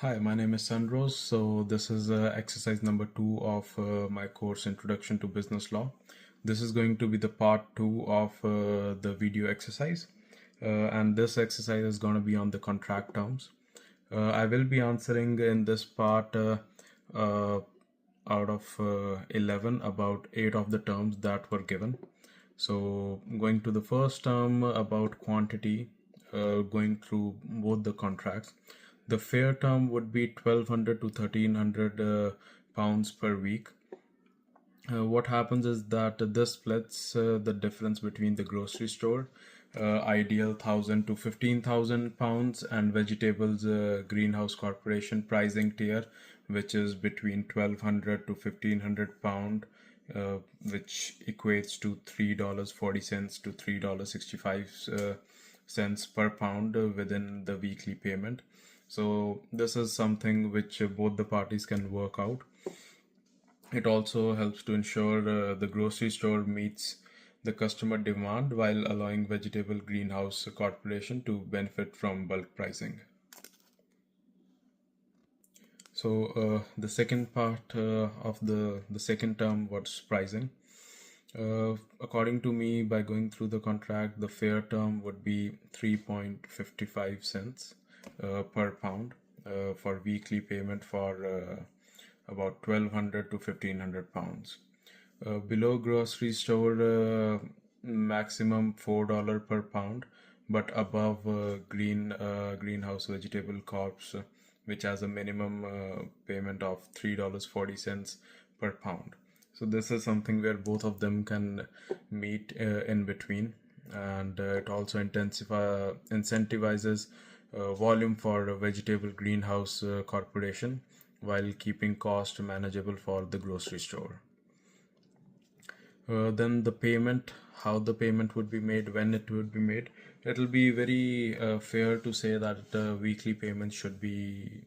Hi, my name is Sunrose. So this is exercise number 2 of my course Introduction to Business Law. This is going to be the part 2 of the video exercise. And this exercise is going to be on the contract terms. I will be answering in this part uh, out of 11 about 8 of the terms that were given. So going to the first term about quantity, going through both the contracts. The fair term would be 1200 to 1300 pounds per week. What happens is that this splits the difference between the grocery store ideal 1000 to 15,000 pounds and vegetables greenhouse corporation pricing tier, which is between 1200 to 1500 pound, which equates to $3.40 to $3.65 per pound within the weekly payment. So this is something which both the parties can work out. It also helps to ensure the grocery store meets the customer demand while allowing Vegetable Greenhouse Corporation to benefit from bulk pricing. So the second part of the second term was pricing. According to me, by going through the contract, the fair term would be 3.55 cents per pound for weekly payment for about 1200 to 1500 pounds. Below grocery store, maximum $4 per pound, but above greenhouse vegetable corps, which has a minimum payment of $3.40 per pound. So this is something where both of them can meet in between, and it also incentivizes volume for a vegetable greenhouse corporation while keeping cost manageable for the grocery store. Then the payment, how the payment would be made, when it would be made. It will be very fair to say that weekly payments should be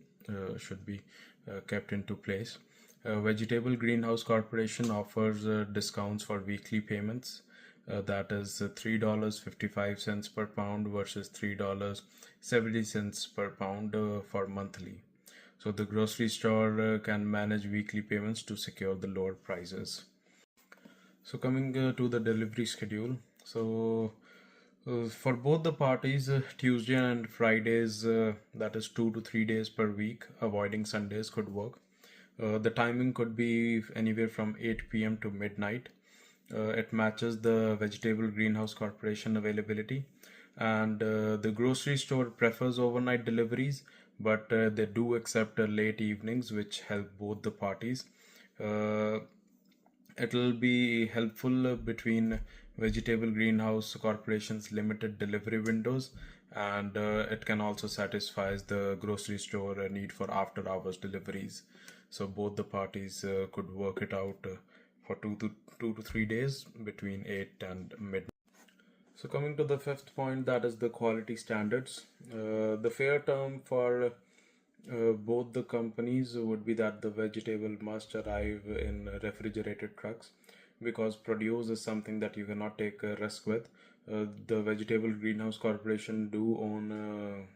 kept into place. Vegetable Greenhouse Corporation offers discounts for weekly payments. That is $3.55 per pound versus $3.70 per pound for monthly. So the grocery store can manage weekly payments to secure the lower prices. So coming to the delivery schedule. So for both the parties, Tuesday and Fridays, that is 2 to 3 days per week, avoiding Sundays could work. The timing could be anywhere from 8 p.m. to midnight. It matches the Vegetable Greenhouse Corporation availability, and the grocery store prefers overnight deliveries, but they do accept late evenings, which help both the parties. Uh, It'll be helpful between Vegetable Greenhouse Corporation's limited delivery windows, and it can also satisfy the grocery store need for after hours deliveries. So both the parties could work it out for 2 to 3 days between 8 and midnight. So coming to the fifth point, that is the quality standards. The fair term for both the companies would be that the vegetable must arrive in refrigerated trucks, because produce is something that you cannot take a risk with. The Vegetable Greenhouse Corporation do own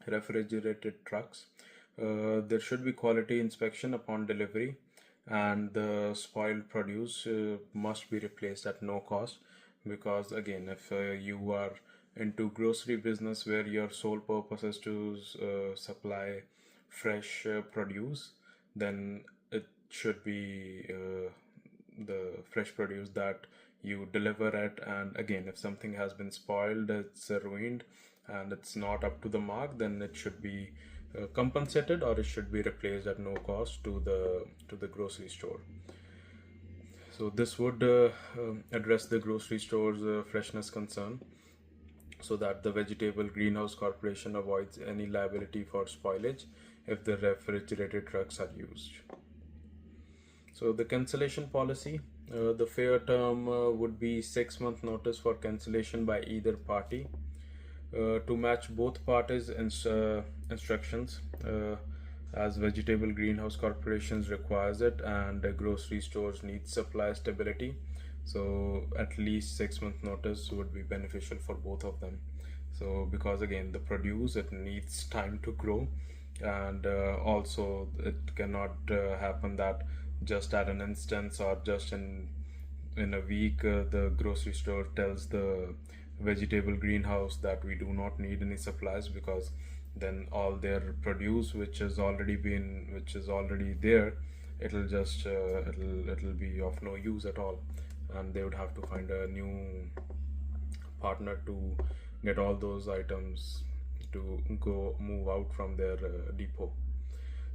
refrigerated trucks. There should be quality inspection upon delivery, and the spoiled produce must be replaced at no cost, because again, if you are into grocery business where your sole purpose is to supply fresh produce, then it should be the fresh produce that you deliver it. And again, if something has been spoiled, it's ruined, and it's not up to the mark, then it should be compensated, or it should be replaced at no cost to the grocery store. So this would address the grocery store's freshness concern, so that the Vegetable Greenhouse Corporation avoids any liability for spoilage if the refrigerated trucks are used. So the cancellation policy, the fair term would be 6 month notice for cancellation by either party. To match both parties' instructions, as Vegetable Greenhouse Corporations requires it, and grocery stores need supply stability. So at least 6 month notice would be beneficial for both of them. So because again, the produce, it needs time to grow, and also it cannot happen that just at an instance or just in a week the grocery store tells the vegetable greenhouse that we do not need any supplies, because then all their produce which is already there, it'll be of no use at all, and they would have to find a new partner to get all those items to go move out from their depot.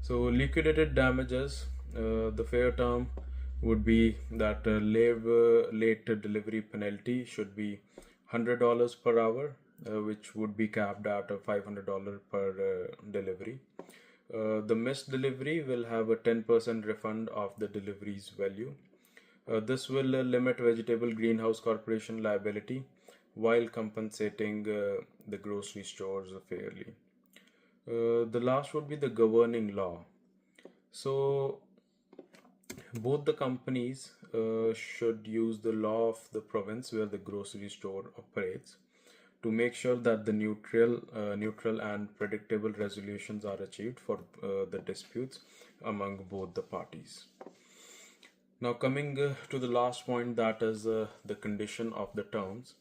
So liquidated damages, the fair term would be that late delivery penalty should be $100 per hour, which would be capped at $500 per delivery. The missed delivery will have a 10% refund of the delivery's value. This will limit Vegetable Greenhouse Corporation liability while compensating the grocery stores fairly. The last would be the governing law. So, both the companies should use the law of the province where the grocery store operates to make sure that the neutral and predictable resolutions are achieved for the disputes among both the parties. Now, coming to the last point, that is the condition of the terms.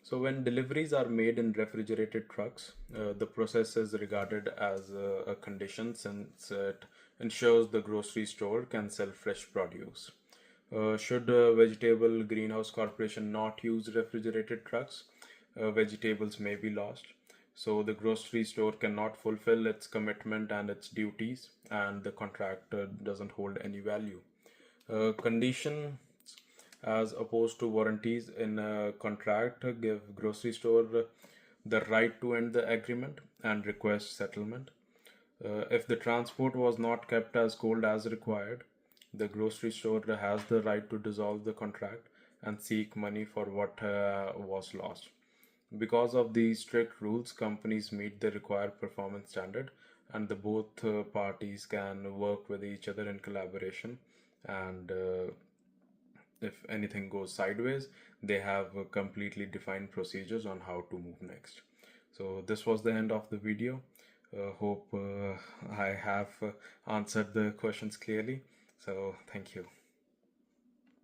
So, when deliveries are made in refrigerated trucks, the process is regarded as a condition since it ensures the grocery store can sell fresh produce. Should Vegetable Greenhouse Corporation not use refrigerated trucks, vegetables may be lost. So, the grocery store cannot fulfill its commitment and its duties, and the contract doesn't hold any value. Conditions as opposed to warranties in a contract give grocery store the right to end the agreement and request settlement. If the transport was not kept as cold as required, the grocery store has the right to dissolve the contract and seek money for what was lost. Because of these strict rules, companies meet the required performance standard, and the both parties can work with each other in collaboration. And if anything goes sideways, they have completely defined procedures on how to move next. So this was the end of the video. Hope I have answered the questions clearly. So thank you.